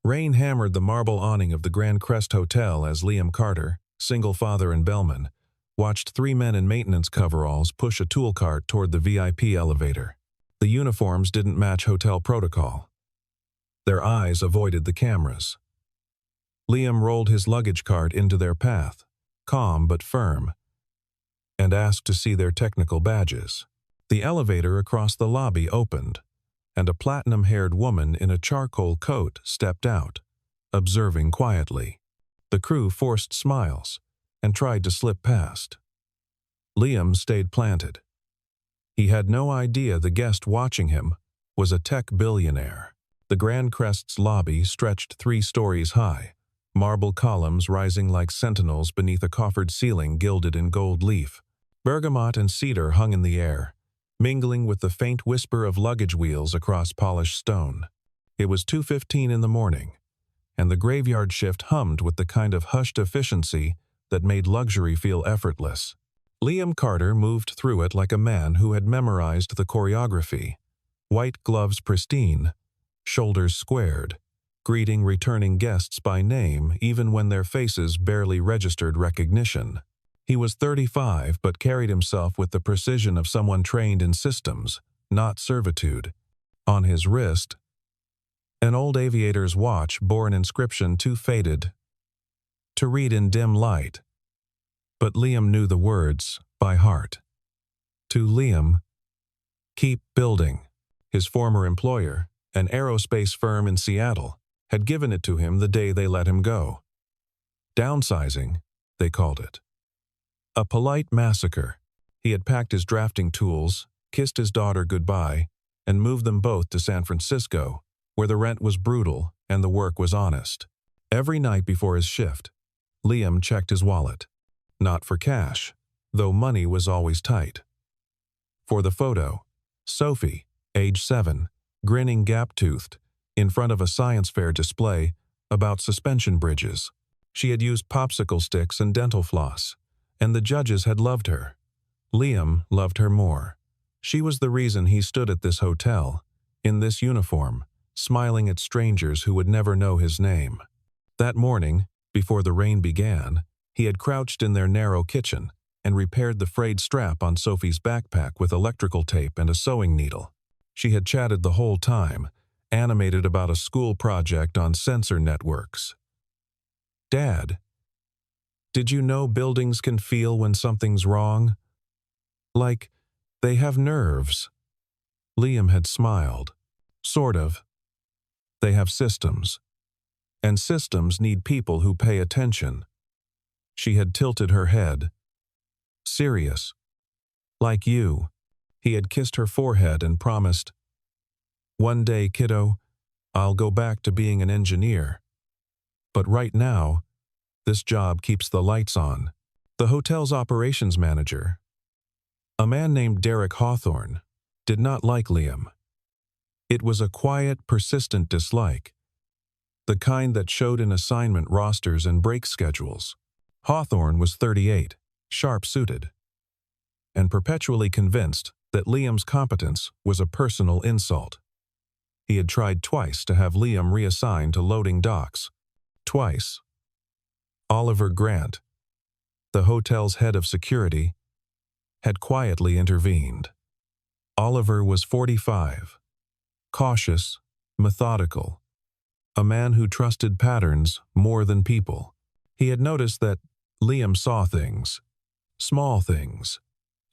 Rain hammered the marble awning of the Grand Crest Hotel as Liam Carter, single father in Bellman, watched three men in maintenance coveralls push a tool cart toward the VIP elevator. The uniforms didn't match hotel protocol. Their eyes avoided the cameras. Liam rolled his luggage cart into their path, calm but firm, and asked to see their technical badges. The elevator across the lobby opened, and a platinum-haired woman in a charcoal coat stepped out, observing quietly. The crew forced smiles and tried to slip past. Liam stayed planted. He had no idea the guest watching him was a tech billionaire. The Grand Crest's lobby stretched 3 stories high, marble columns rising like sentinels beneath a coffered ceiling gilded in gold leaf. Bergamot and cedar hung in the air, mingling with the faint whisper of luggage wheels across polished stone. It was 2:15 in the morning, and the graveyard shift hummed with the kind of hushed efficiency that made luxury feel effortless. Liam Carter moved through it like a man who had memorized the choreography, white gloves pristine, shoulders squared, greeting returning guests by name even when their faces barely registered recognition. He was 35 but carried himself with the precision of someone trained in systems, not servitude. On his wrist, an old aviator's watch bore an inscription too faded to read in dim light, but Liam knew the words by heart. To Liam, keep building. His former employer, an aerospace firm in Seattle, had given it to him the day they let him go. Downsizing, they called it. A polite massacre. He had packed his drafting tools, kissed his daughter goodbye, and moved them both to San Francisco, where the rent was brutal and the work was honest. Every night before his shift, Liam checked his wallet. Not for cash, though money was always tight. For the photo, Sophie, age 7, grinning gap-toothed, in front of a science fair display about suspension bridges. She had used popsicle sticks and dental floss, and the judges had loved her. Liam loved her more. She was the reason he stood at this hotel, in this uniform, smiling at strangers who would never know his name. That morning, before the rain began, he had crouched in their narrow kitchen and repaired the frayed strap on Sophie's backpack with electrical tape and a sewing needle. She had chatted the whole time, animated about a school project on sensor networks. "Dad, did you know buildings can feel when something's wrong? Like, they have nerves." Liam had smiled. "Sort of. They have systems. And systems need people who pay attention." She had tilted her head. "Serious. Like you." He had kissed her forehead and promised, "One day, kiddo, I'll go back to being an engineer. But right now, this job keeps the lights on." The hotel's operations manager, a man named Derek Hawthorne, did not like Liam. It was a quiet, persistent dislike, the kind that showed in assignment rosters and break schedules. Hawthorne was 38, sharp-suited, and perpetually convinced that Liam's competence was a personal insult. He had tried twice to have Liam reassigned to loading docks. Twice. Oliver Grant, the hotel's head of security, had quietly intervened. Oliver was 45, cautious, methodical, a man who trusted patterns more than people. He had noticed that Liam saw things, small things,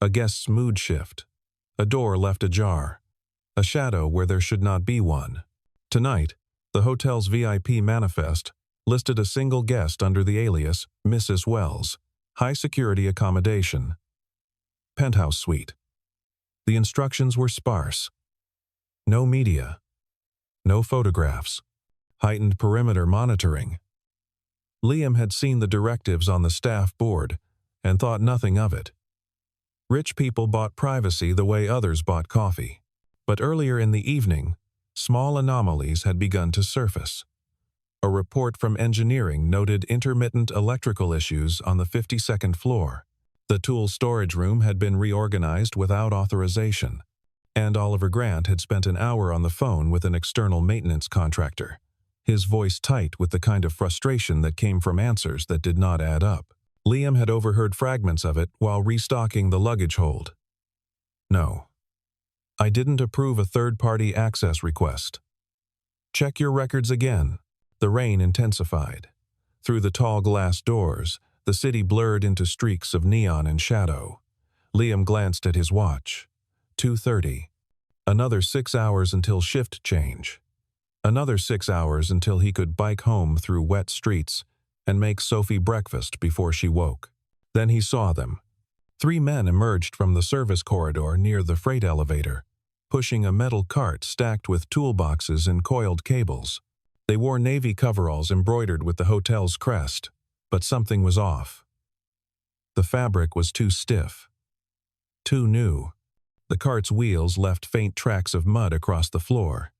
a guest's mood shift, a door left ajar, a shadow where there should not be one. Tonight, the hotel's VIP manifest listed a single guest under the alias Mrs. Wells, high-security accommodation, penthouse suite. The instructions were sparse. No media, no photographs, heightened perimeter monitoring. Liam had seen the directives on the staff board and thought nothing of it. Rich people bought privacy the way others bought coffee. But earlier in the evening, small anomalies had begun to surface. A report from engineering noted intermittent electrical issues on the 52nd floor. The tool storage room had been reorganized without authorization, and Oliver Grant had spent an hour on the phone with an external maintenance contractor. his voice tight with the kind of frustration that came from answers that did not add up. Liam had overheard fragments of it while restocking the luggage hold. No. I didn't approve a third-party access request. Check your records again. The rain intensified. Through the tall glass doors, the city blurred into streaks of neon and shadow. Liam glanced at his watch. 2:30. Another 6 hours until shift change. Another 6 hours until he could bike home through wet streets and make Sophie breakfast before she woke. Then he saw them. 3 men emerged from the service corridor near the freight elevator, pushing a metal cart stacked with toolboxes and coiled cables. They wore navy coveralls embroidered with the hotel's crest, but something was off. The fabric was too stiff. Too new. The cart's wheels left faint tracks of mud across the floor.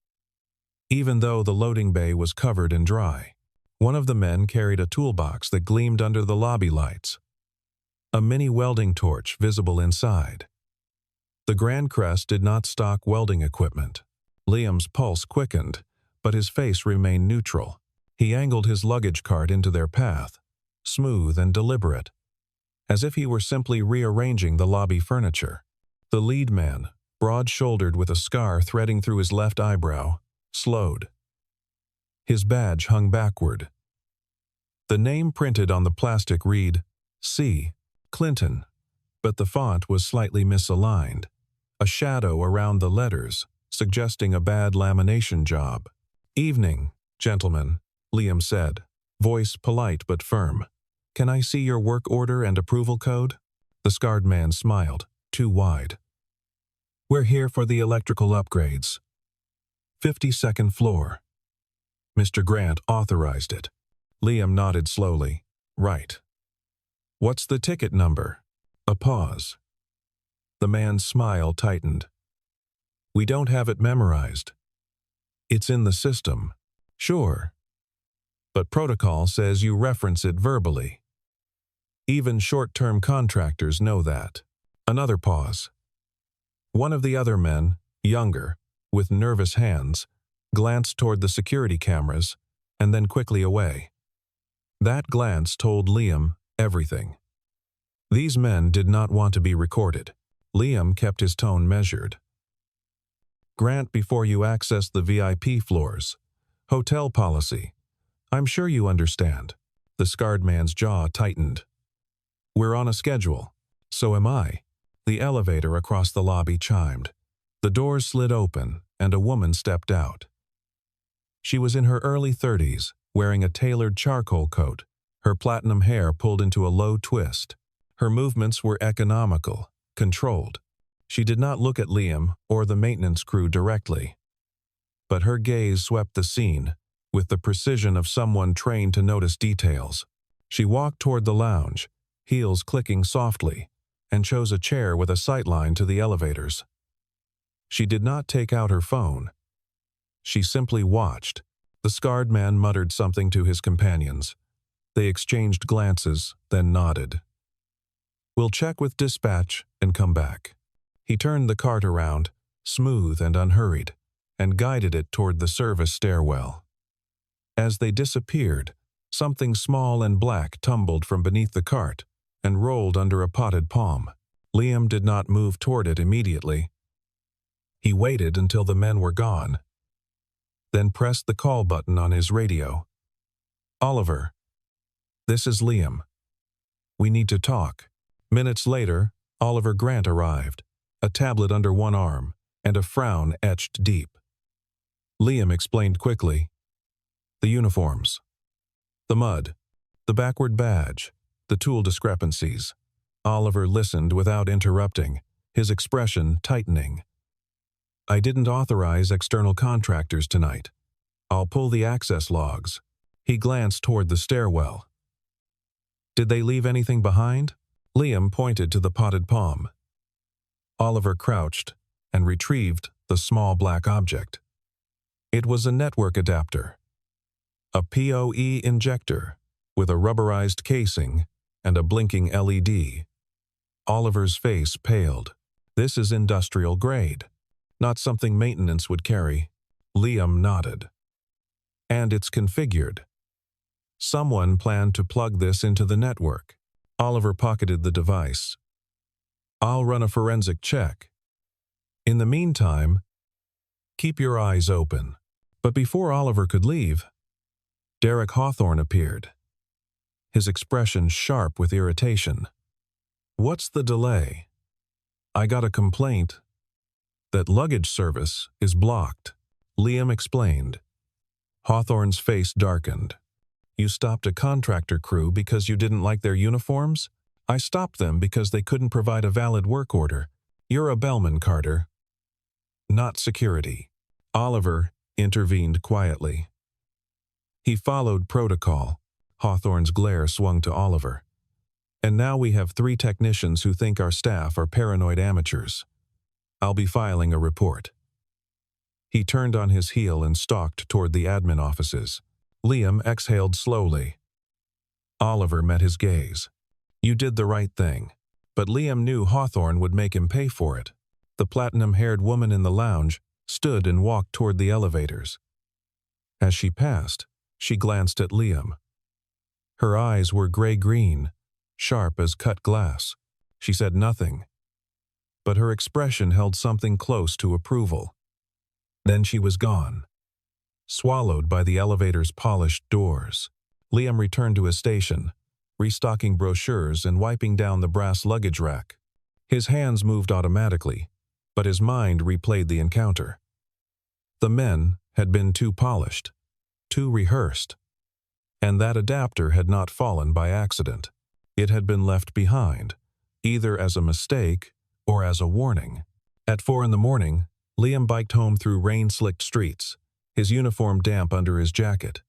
Even though the loading bay was covered and dry, one of the men carried a toolbox that gleamed under the lobby lights. A mini welding torch visible inside. The Grand Crest did not stock welding equipment. Liam's pulse quickened, but his face remained neutral. He angled his luggage cart into their path, smooth and deliberate, as if he were simply rearranging the lobby furniture. The lead man, broad-shouldered with a scar threading through his left eyebrow, slowed. His badge hung backward. The name printed on the plastic read, C. Clinton, but the font was slightly misaligned, a shadow around the letters, suggesting a bad lamination job. "Evening, gentlemen," Liam said, voice polite but firm. "Can I see your work order and approval code?" The scarred man smiled, too wide. "We're here for the electrical upgrades. 52nd floor." Mr. Grant authorized it. Liam nodded slowly. "Right. What's the ticket number?" A pause. The man's smile tightened. "We don't have it memorized. It's in the system." "Sure. But protocol says you reference it verbally. Even short-term contractors know that." Another pause. One of the other men, younger, with nervous hands, glanced toward the security cameras and then quickly away. That glance told Liam everything. These men did not want to be recorded. Liam kept his tone measured. "Grant before you access the VIP floors. Hotel policy. I'm sure you understand." The scarred man's jaw tightened. "We're on a schedule." "So am I." The elevator across the lobby chimed. The doors slid open, and a woman stepped out. She was in her early 30s, wearing a tailored charcoal coat, her platinum hair pulled into a low twist. Her movements were economical, controlled. She did not look at Liam or the maintenance crew directly. But her gaze swept the scene, with the precision of someone trained to notice details. She walked toward the lounge, heels clicking softly, and chose a chair with a sightline to the elevators. She did not take out her phone. She simply watched. The scarred man muttered something to his companions. They exchanged glances, then nodded. "We'll check with dispatch and come back." He turned the cart around, smooth and unhurried, and guided it toward the service stairwell. As they disappeared, something small and black tumbled from beneath the cart and rolled under a potted palm. Liam did not move toward it immediately. He waited until the men were gone, then pressed the call button on his radio. "Oliver, this is Liam. We need to talk." Minutes later, Oliver Grant arrived, a tablet under one arm and a frown etched deep. Liam explained quickly. The uniforms, the mud, the backward badge, the tool discrepancies. Oliver listened without interrupting, his expression tightening. "I didn't authorize external contractors tonight. I'll pull the access logs." He glanced toward the stairwell. "Did they leave anything behind?" Liam pointed to the potted palm. Oliver crouched and retrieved the small black object. It was a network adapter, a PoE injector with a rubberized casing and a blinking LED. Oliver's face paled. "This is industrial grade, not something maintenance would carry." Liam nodded. And it's configured. Someone planned to plug this into the network. Oliver pocketed the device. I'll run a forensic check. In the meantime, keep your eyes open. But before Oliver could leave, Derek Hawthorne appeared, his expression sharp with irritation. What's the delay? I got a complaint that luggage service is blocked, Liam explained. Hawthorne's face darkened. You stopped a contractor crew because you didn't like their uniforms? I stopped them because they couldn't provide a valid work order. You're a Bellman, Carter. Not security. Oliver intervened quietly. He followed protocol. Hawthorne's glare swung to Oliver. And now we have 3 technicians who think our staff are paranoid amateurs. I'll be filing a report. He turned on his heel and stalked toward the admin offices. Liam exhaled slowly. Oliver met his gaze. You did the right thing. But Liam knew Hawthorne would make him pay for it. The platinum-haired woman in the lounge stood and walked toward the elevators. As she passed, she glanced at Liam. Her eyes were gray-green, sharp as cut glass. She said nothing, but her expression held something close to approval. Then she was gone, swallowed by the elevator's polished doors. Liam returned to his station, restocking brochures and wiping down the brass luggage rack. His hands moved automatically, but his mind replayed the encounter. The men had been too polished, too rehearsed, and that adapter had not fallen by accident. It had been left behind, either as a mistake or as a warning. At 4 a.m, Liam biked home through rain-slicked streets, his uniform damp under his jacket.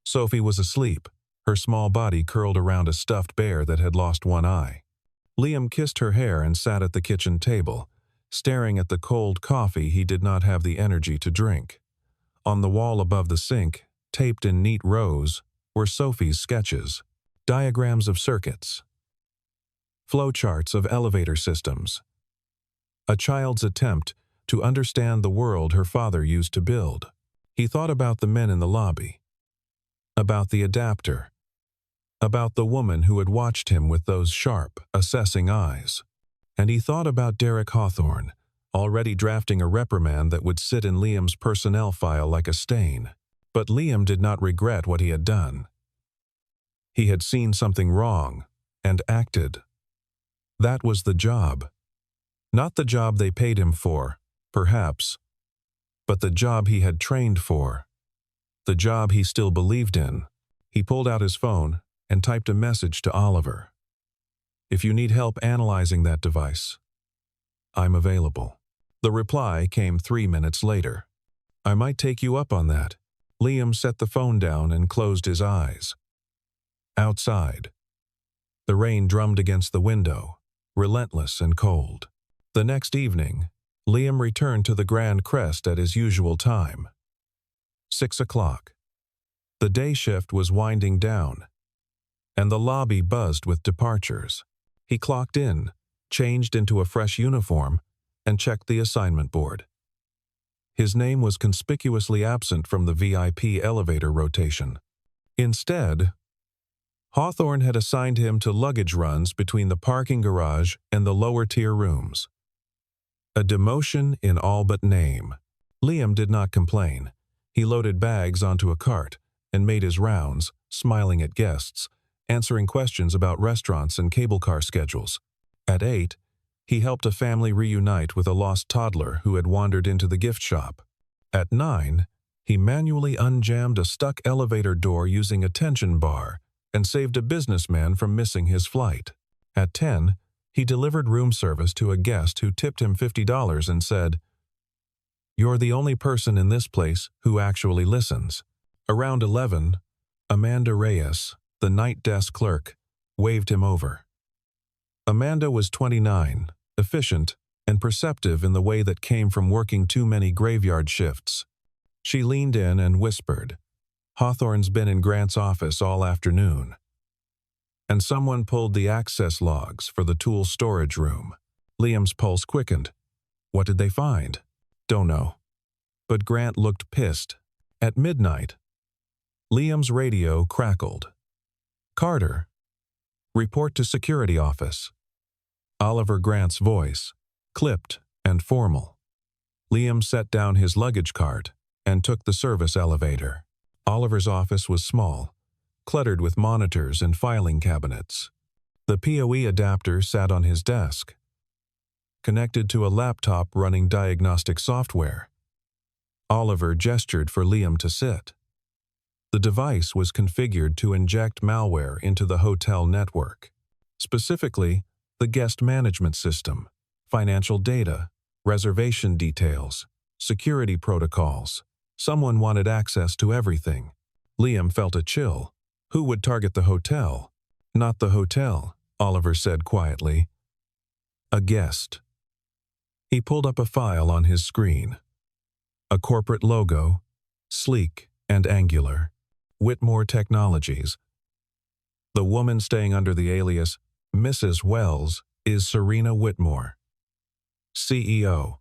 Sophie was asleep, her small body curled around a stuffed bear that had lost one eye. Liam kissed her hair and sat at the kitchen table, staring at the cold coffee he did not have the energy to drink. On the wall above the sink, taped in neat rows, were Sophie's sketches, diagrams of circuits, flowcharts of elevator systems, a child's attempt to understand the world her father used to build. He thought about the men in the lobby, about the adapter, about the woman who had watched him with those sharp, assessing eyes. And he thought about Derek Hawthorne, already drafting a reprimand that would sit in Liam's personnel file like a stain. But Liam did not regret what he had done. He had seen something wrong and acted. That was the job. Not the job they paid him for, perhaps, but the job he had trained for. The job he still believed in. He pulled out his phone and typed a message to Oliver. If you need help analyzing that device, I'm available. The reply came 3 minutes later. I might take you up on that. Liam set the phone down and closed his eyes. Outside, the rain drummed against the window, relentless and cold. The next evening, Liam returned to the Grand Crest at his usual time. 6 o'clock. The day shift was winding down, and the lobby buzzed with departures. He clocked in, changed into a fresh uniform, and checked the assignment board. His name was conspicuously absent from the VIP elevator rotation. Instead, Hawthorne had assigned him to luggage runs between the parking garage and the lower-tier rooms. A demotion in all but name. Liam did not complain. He loaded bags onto a cart and made his rounds, smiling at guests, answering questions about restaurants and cable car schedules. At 8, he helped a family reunite with a lost toddler who had wandered into the gift shop. At 9, he manually unjammed a stuck elevator door using a tension bar and saved a businessman from missing his flight. At 10, he delivered room service to a guest who tipped him $50 and said, "You're the only person in this place who actually listens." Around 11, Amanda Reyes, the night desk clerk, waved him over. Amanda was 29, efficient, and perceptive in the way that came from working too many graveyard shifts. She leaned in and whispered, "Hawthorne's been in Grant's office all afternoon." And someone pulled the access logs for the tool storage room. Liam's pulse quickened. What did they find? Don't know. But Grant looked pissed. At midnight, Liam's radio crackled. "Carter, report to security office." Oliver Grant's voice, clipped and formal. Liam set down his luggage cart and took the service elevator. Oliver's office was small, cluttered with monitors and filing cabinets. The PoE adapter sat on his desk, connected to a laptop running diagnostic software. Oliver gestured for Liam to sit. The device was configured to inject malware into the hotel network, specifically the guest management system, financial data, reservation details, security protocols. Someone wanted access to everything. Liam felt a chill. Who would target the hotel? "Not the hotel," Oliver said quietly. "A guest." He pulled up a file on his screen. A corporate logo, sleek and angular. Whitmore Technologies. The woman staying under the alias Mrs. Wells is Serena Whitmore, CEO.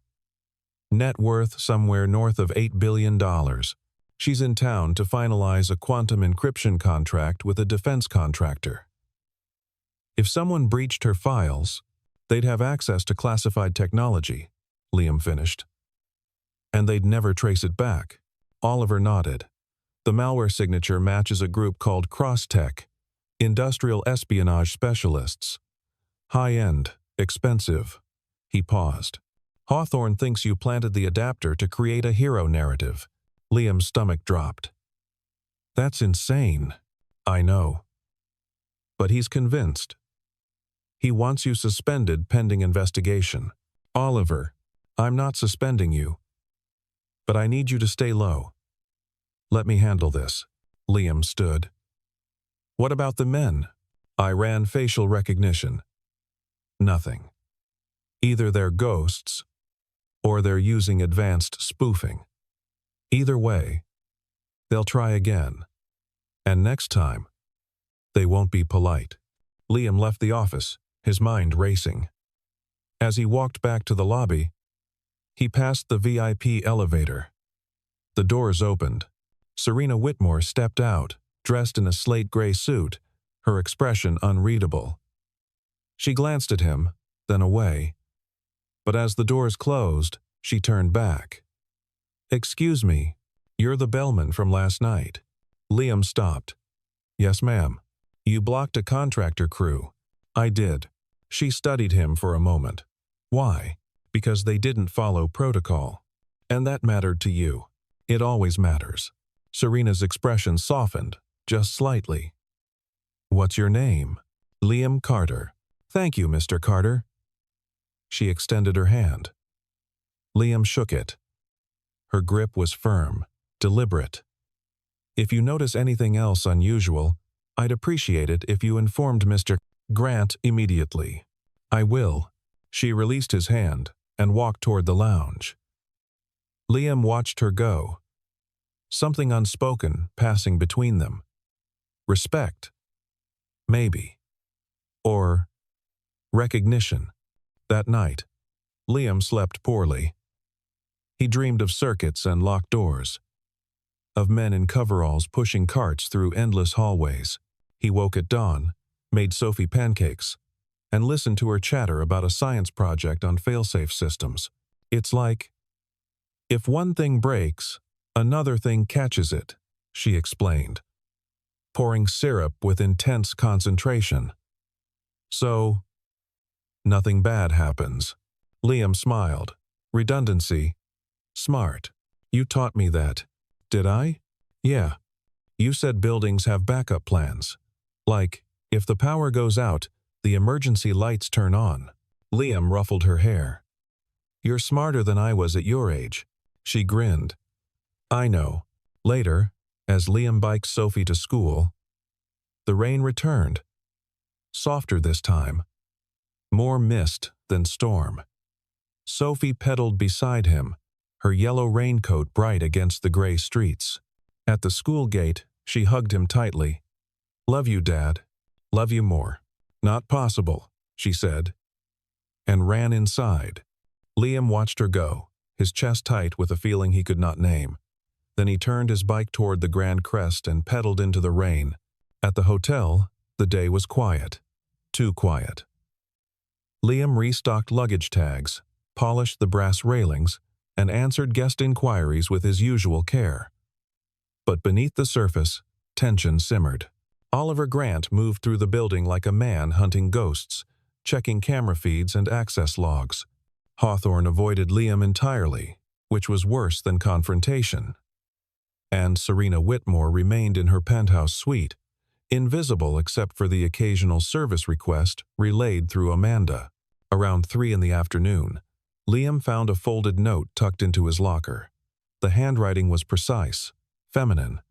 Net worth somewhere north of $8 billion. She's in town to finalize a quantum encryption contract with a defense contractor. If someone breached her files, they'd have access to classified technology, Liam finished. And they'd never trace it back. Oliver nodded. The malware signature matches a group called Crosstech, industrial espionage specialists. High-end, expensive. He paused. "Hawthorne thinks you planted the adapter to create a hero narrative." Liam's stomach dropped. "That's insane." "I know. But he's convinced. He wants you suspended pending investigation." "Oliver, I'm not suspending you. But I need you to stay low." "Let me handle this." Liam stood. "What about the men?" "I ran facial recognition. Nothing. Either they're ghosts, or they're using advanced spoofing. Either way, they'll try again. And next time, they won't be polite." Liam left the office, his mind racing. As he walked back to the lobby, he passed the VIP elevator. The doors opened. Serena Whitmore stepped out, dressed in a slate gray suit, her expression unreadable. She glanced at him, then away. But as the doors closed, she turned back. "Excuse me, you're the Bellman from last night." Liam stopped. "Yes, ma'am." "You blocked a contractor crew." "I did." She studied him for a moment. "Why?" "Because they didn't follow protocol. And that mattered to you. It always matters." Serena's expression softened, just slightly. "What's your name?" "Liam Carter." "Thank you, Mr. Carter." She extended her hand. Liam shook it. Her grip was firm, deliberate. "If you notice anything else unusual, I'd appreciate it if you informed Mr. Grant immediately." "I will." She released his hand and walked toward the lounge. Liam watched her go. Something unspoken passing between them. Respect. Maybe. Or recognition. That night, Liam slept poorly. He dreamed of circuits and locked doors, of men in coveralls pushing carts through endless hallways. He woke at dawn, made Sophie pancakes, and listened to her chatter about a science project on failsafe systems. "It's like, if one thing breaks, another thing catches it," she explained, pouring syrup with intense concentration. "So, nothing bad happens." Liam smiled. "Redundancy. Smart. You taught me that." "Did I?" "Yeah. You said buildings have backup plans. Like, if the power goes out, the emergency lights turn on." Liam ruffled her hair. "You're smarter than I was at your age." She grinned. "I know." Later, as Liam biked Sophie to school, the rain returned. Softer this time. More mist than storm. Sophie pedaled beside him, her yellow raincoat bright against the gray streets. At the school gate, she hugged him tightly. "Love you, Dad. Love you more." "Not possible," she said, and ran inside. Liam watched her go, his chest tight with a feeling he could not name. Then he turned his bike toward the Grand Crest and pedaled into the rain. At the hotel, the day was quiet. Too quiet. Liam restocked luggage tags, polished the brass railings, and answered guest inquiries with his usual care. But beneath the surface, tension simmered. Oliver Grant moved through the building like a man hunting ghosts, checking camera feeds and access logs. Hawthorne avoided Liam entirely, which was worse than confrontation. And Serena Whitmore remained in her penthouse suite, invisible except for the occasional service request relayed through Amanda. Around 3 in the afternoon, Liam found a folded note tucked into his locker. The handwriting was precise, feminine.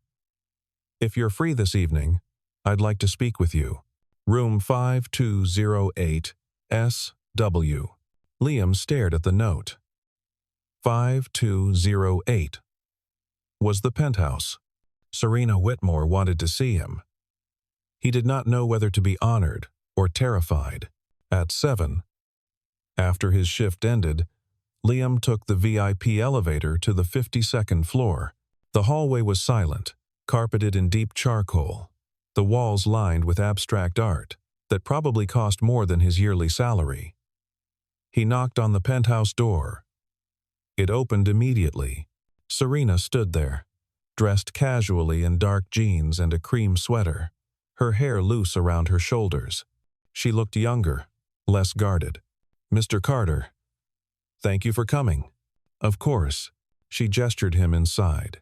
"If you're free this evening, I'd like to speak with you. Room 5208 SW." Liam stared at the note. 5208 was the penthouse. Serena Whitmore wanted to see him. He did not know whether to be honored or terrified. At 7, after his shift ended, Liam took the VIP elevator to the 52nd floor. The hallway was silent, carpeted in deep charcoal, the walls lined with abstract art that probably cost more than his yearly salary. He knocked on the penthouse door. It opened immediately. Serena stood there, dressed casually in dark jeans and a cream sweater, her hair loose around her shoulders. She looked younger, less guarded. "Mr. Carter, thank you for coming." "Of course." She gestured him inside.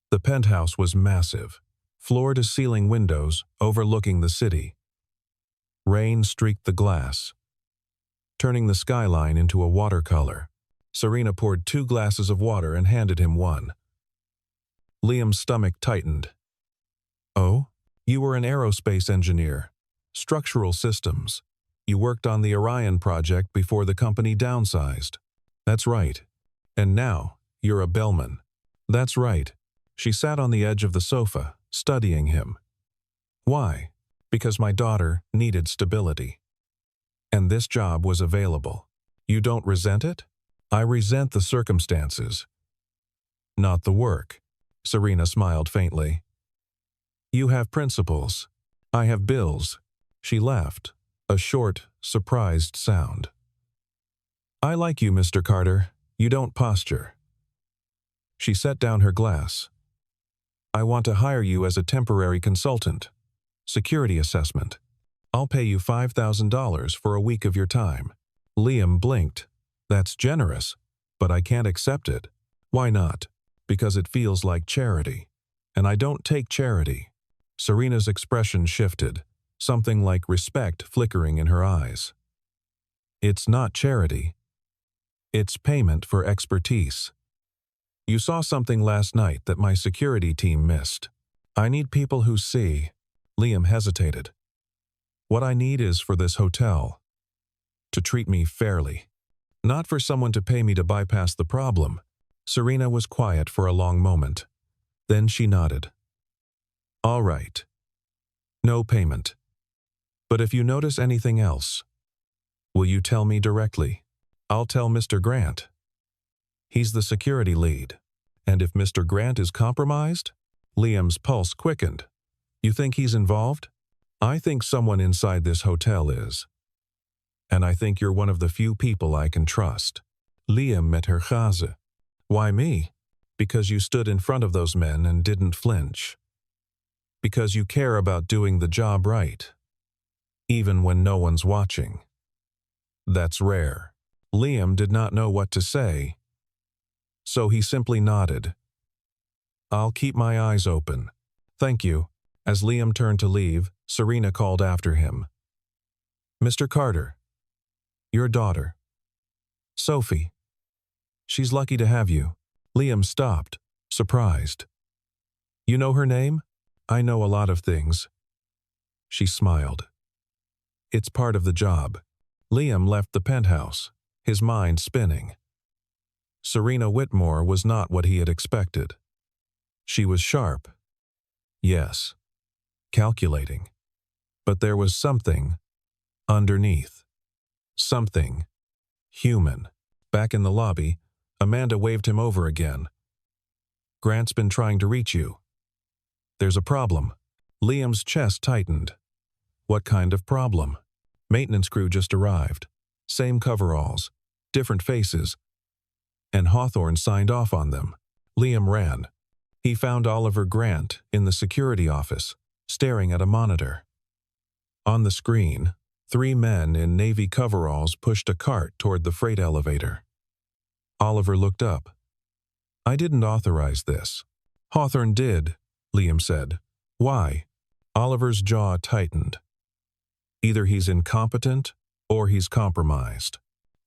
The penthouse was massive, floor-to-ceiling windows overlooking the city. Rain streaked the glass, turning the skyline into a watercolor. Serena poured 2 glasses of water and handed him one. Liam's stomach tightened. "Oh, you were an aerospace engineer. Structural systems. You worked on the Orion project before the company downsized." "That's right. And now, you're a Bellman." "That's right." She sat on the edge of the sofa, studying him. "Why?" "Because my daughter needed stability. And this job was available." "You don't resent it?" "I resent the circumstances, not the work." Serena smiled faintly. "You have principles. I have bills." She laughed, a short, surprised sound. "I like you, Mr. Carter. You don't posture." She set down her glass. "I want to hire you as a temporary consultant. Security assessment. I'll pay you $5,000 for a week of your time." Liam blinked. "That's generous, but I can't accept it." "Why not?" "Because it feels like charity. And I don't take charity." Serena's expression shifted, something like respect flickering in her eyes. "It's not charity. It's payment for expertise. You saw something last night that my security team missed. I need people who see." Liam hesitated. "What I need is for this hotel to treat me fairly. Not for someone to pay me to bypass the problem." Serena was quiet for a long moment. Then she nodded. "All right. No payment. But if you notice anything else, will you tell me directly?" "I'll tell Mr. Grant. He's the security lead." "And if Mr. Grant is compromised?" Liam's pulse quickened. "You think he's involved?" "I think someone inside this hotel is. And I think you're one of the few people I can trust." Liam met her chaze. "Why me?" "Because you stood in front of those men and didn't flinch. Because you care about doing the job right, even when no one's watching. That's rare." Liam did not know what to say, so he simply nodded. "I'll keep my eyes open. Thank you." As Liam turned to leave, Serena called after him. "Mr. Carter, your daughter, Sophie. She's lucky to have you." Liam stopped, surprised. "You know her name?" "I know a lot of things." She smiled. "It's part of the job." Liam left the penthouse, his mind spinning. Serena Whitmore was not what he had expected. She was sharp. Yes. Calculating. But there was something underneath. Something human. Back in the lobby, Amanda waved him over again. Grant's been trying to reach you. There's a problem. Liam's chest tightened. What kind of problem? Maintenance crew just arrived. Same coveralls, different faces, and Hawthorne signed off on them. Liam ran. He found Oliver Grant in the security office, staring at a monitor. On the screen, 3 men in navy coveralls pushed a cart toward the freight elevator. Oliver looked up. I didn't authorize this. Hawthorne did, Liam said. Why? Oliver's jaw tightened. Either he's incompetent or he's compromised.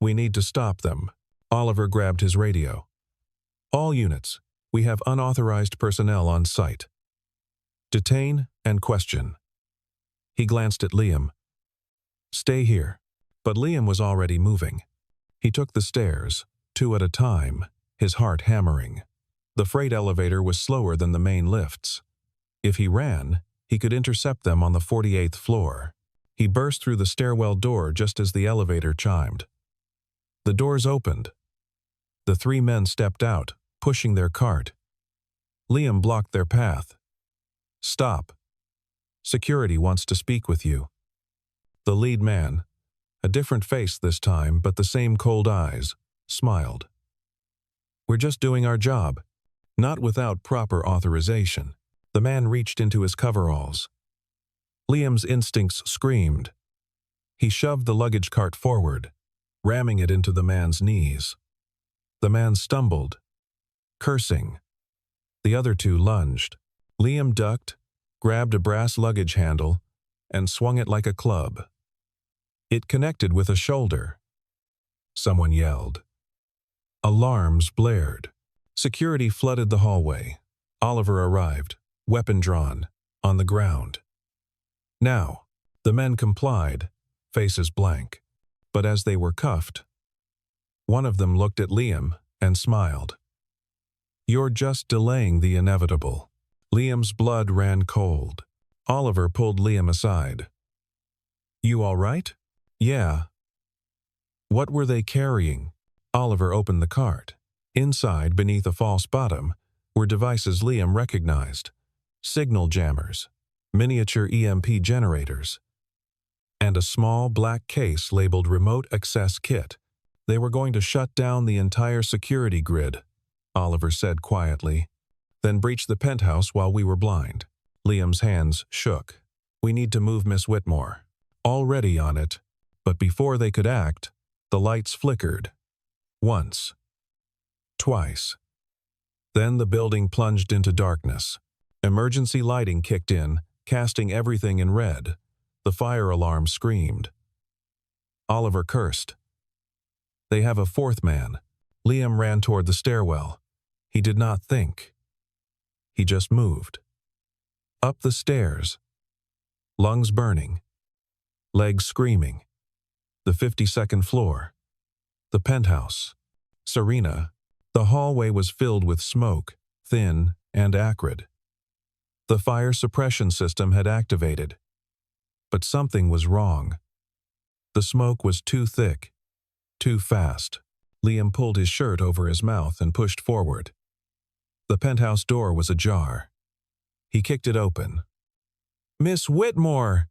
We need to stop them. Oliver grabbed his radio. All units, we have unauthorized personnel on site. Detain and question. He glanced at Liam. Stay here. But Liam was already moving. He took the stairs, 2 at a time, his heart hammering. The freight elevator was slower than the main lifts. If he ran, he could intercept them on the 48th floor. He burst through the stairwell door just as the elevator chimed. The doors opened. The 3 men stepped out, pushing their cart. Liam blocked their path. Stop. Security wants to speak with you. The lead man, a different face this time but the same cold eyes, smiled. We're just doing our job. Not without proper authorization. The man reached into his coveralls. Liam's instincts screamed. He shoved the luggage cart forward, ramming it into the man's knees. The man stumbled, cursing. The other 2 lunged. Liam ducked, grabbed a brass luggage handle, and swung it like a club. It connected with a shoulder. Someone yelled. Alarms blared. Security flooded the hallway. Oliver arrived, weapon drawn, on the ground. Now, the men complied, faces blank. But as they were cuffed, one of them looked at Liam and smiled. You're just delaying the inevitable. Liam's blood ran cold. Oliver pulled Liam aside. You all right? Yeah. What were they carrying? Oliver opened the cart. Inside, beneath a false bottom, were devices Liam recognized. Signal jammers, miniature EMP generators, and a small black case labeled Remote Access Kit. They were going to shut down the entire security grid, Oliver said quietly, then breach the penthouse while we were blind. Liam's hands shook. We need to move Miss Whitmore. Already on it, but before they could act, the lights flickered. Once. Twice. Then the building plunged into darkness. Emergency lighting kicked in, casting everything in red. The fire alarm screamed. Oliver cursed. They have a 4th man. Liam ran toward the stairwell. He did not think. He just moved. Up the stairs. Lungs burning. Legs screaming. The 52nd floor. The penthouse. Serena. The hallway was filled with smoke, thin and acrid. The fire suppression system had activated. But something was wrong. The smoke was too thick, too fast. Liam pulled his shirt over his mouth and pushed forward. The penthouse door was ajar. He kicked it open. Miss Whitmore!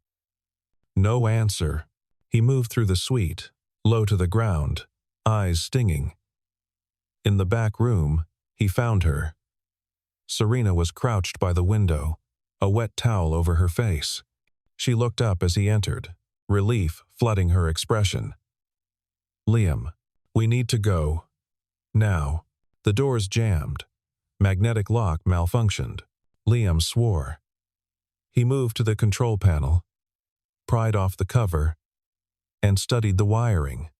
No answer. He moved through the suite, low to the ground, eyes stinging. In the back room, he found her. Serena was crouched by the window, a wet towel over her face. She looked up as he entered, relief flooding her expression. Liam, we need to go. Now. The doors jammed. Magnetic lock malfunctioned. Liam swore. He moved to the control panel, pried off the cover, and studied the wiring.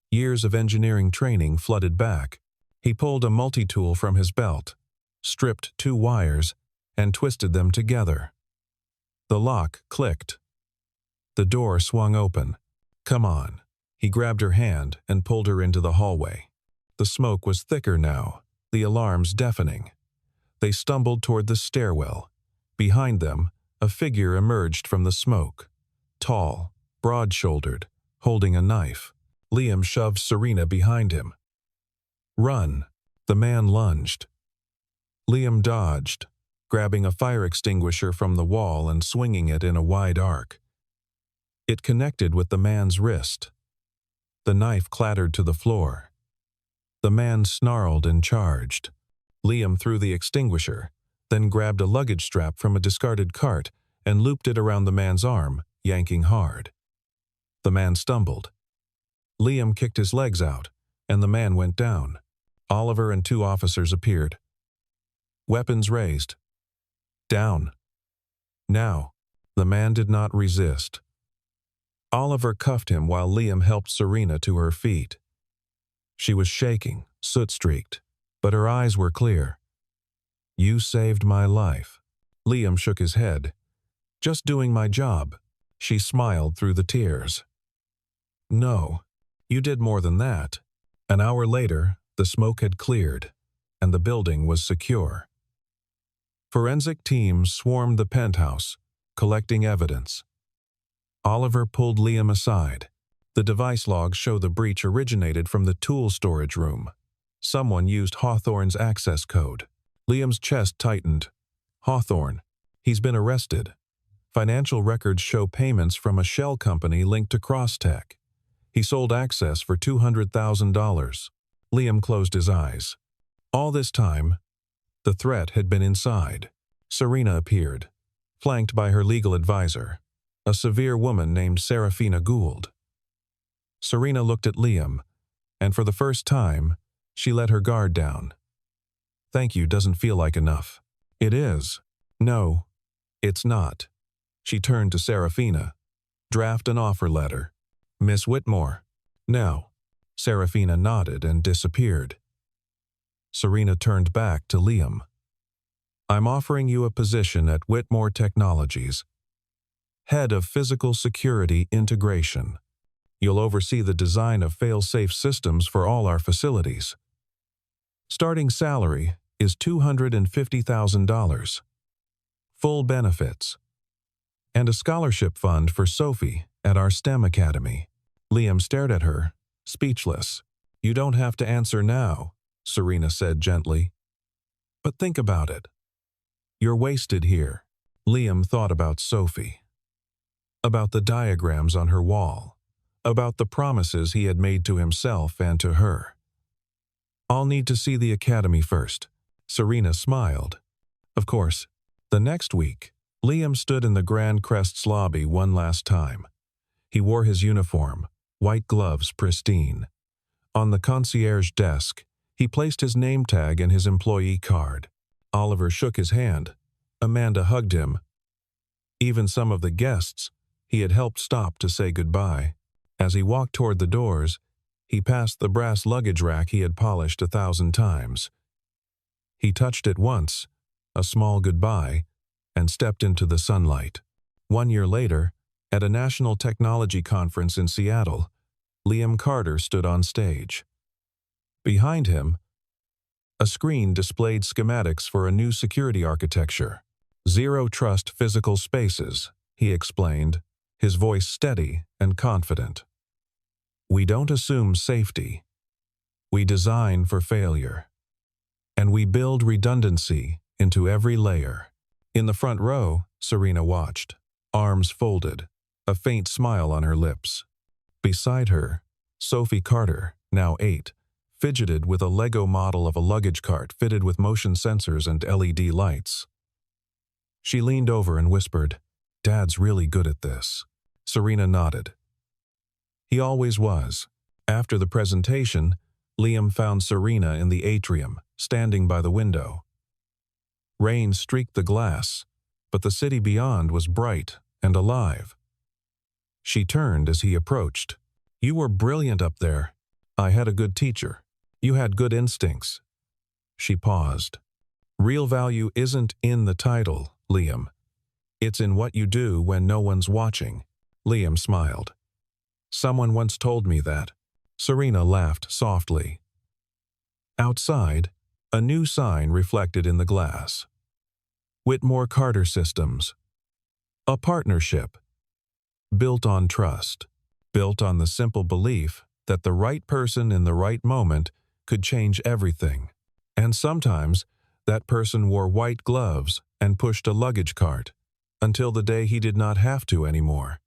Years of engineering training flooded back. He pulled a multi-tool from his belt, stripped 2 wires, and twisted them together. The lock clicked. The door swung open. Come on. He grabbed her hand and pulled her into the hallway. The smoke was thicker now, the alarms deafening. They stumbled toward the stairwell. Behind them, a figure emerged from the smoke. Tall, broad-shouldered, holding a knife. Liam shoved Serena behind him. Run. The man lunged. Liam dodged, grabbing a fire extinguisher from the wall and swinging it in a wide arc. It connected with the man's wrist. The knife clattered to the floor. The man snarled and charged. Liam threw the extinguisher, then grabbed a luggage strap from a discarded cart and looped it around the man's arm, yanking hard. The man stumbled. Liam kicked his legs out, and the man went down. Oliver and 2 officers appeared. Weapons raised. Down. Now. The man did not resist. Oliver cuffed him while Liam helped Serena to her feet. She was shaking, soot-streaked, but her eyes were clear. "You saved my life." Liam shook his head. "Just doing my job." She smiled through the tears. "No, you did more than that." An hour later, the smoke had cleared, and the building was secure. Forensic teams swarmed the penthouse, collecting evidence. Oliver pulled Liam aside. The device logs show the breach originated from the tool storage room. Someone used Hawthorne's access code. Liam's chest tightened. Hawthorne. He's been arrested. Financial records show payments from a shell company linked to Crosstech. He sold access for $200,000. Liam closed his eyes. All this time, the threat had been inside. Serena appeared, flanked by her legal advisor, a severe woman named Serafina Gould. Serena looked at Liam, and for the first time, she let her guard down. "Thank you doesn't feel like enough." "It is." "No, it's not." She turned to Serafina. "Draft an offer letter." "Miss Whitmore." "Now." Serafina nodded and disappeared. Serena turned back to Liam. "I'm offering you a position at Whitmore Technologies, Head of Physical Security Integration. You'll oversee the design of fail-safe systems for all our facilities. Starting salary is $250,000. Full benefits. And a scholarship fund for Sophie at our STEM Academy." Liam stared at her, speechless. "You don't have to answer now," Serena said gently. "But think about it. You're wasted here." Liam thought about Sophie. About the diagrams on her wall. About the promises he had made to himself and to her. "I'll need to see the academy first." Serena smiled. Of course, the next week, Liam stood in the Grand Crest's lobby one last time. He wore his uniform, white gloves pristine. On the concierge desk, he placed his name tag and his employee card. Oliver shook his hand. Amanda hugged him. Even some of the guests he had helped stop to say goodbye. As he walked toward the doors, he passed the brass luggage rack he had polished 1,000 times. He touched it once, a small goodbye, and stepped into the sunlight. 1 year later, at a national technology conference in Seattle, Liam Carter stood on stage. Behind him, a screen displayed schematics for a new security architecture. "Zero-trust physical spaces," he explained, his voice steady and confident. "We don't assume safety. We design for failure. And we build redundancy into every layer." In the front row, Serena watched, arms folded, a faint smile on her lips. Beside her, Sophie Carter, now 8, fidgeted with a Lego model of a luggage cart fitted with motion sensors and LED lights. She leaned over and whispered, "Dad's really good at this." Serena nodded. He always was. After the presentation, Liam found Serena in the atrium, standing by the window. Rain streaked the glass, but the city beyond was bright and alive. She turned as he approached. "You were brilliant up there. I had a good teacher. You had good instincts." She paused. "Real value isn't in the title, Liam. It's in what you do when no one's watching." Liam smiled. "Someone once told me that." Serena laughed softly. Outside, a new sign reflected in the glass. Whitmore Carter Systems. A partnership. Built on trust. Built on the simple belief that the right person in the right moment could change everything. And sometimes, That person wore white gloves and pushed a luggage cart, until the day he did not have to anymore.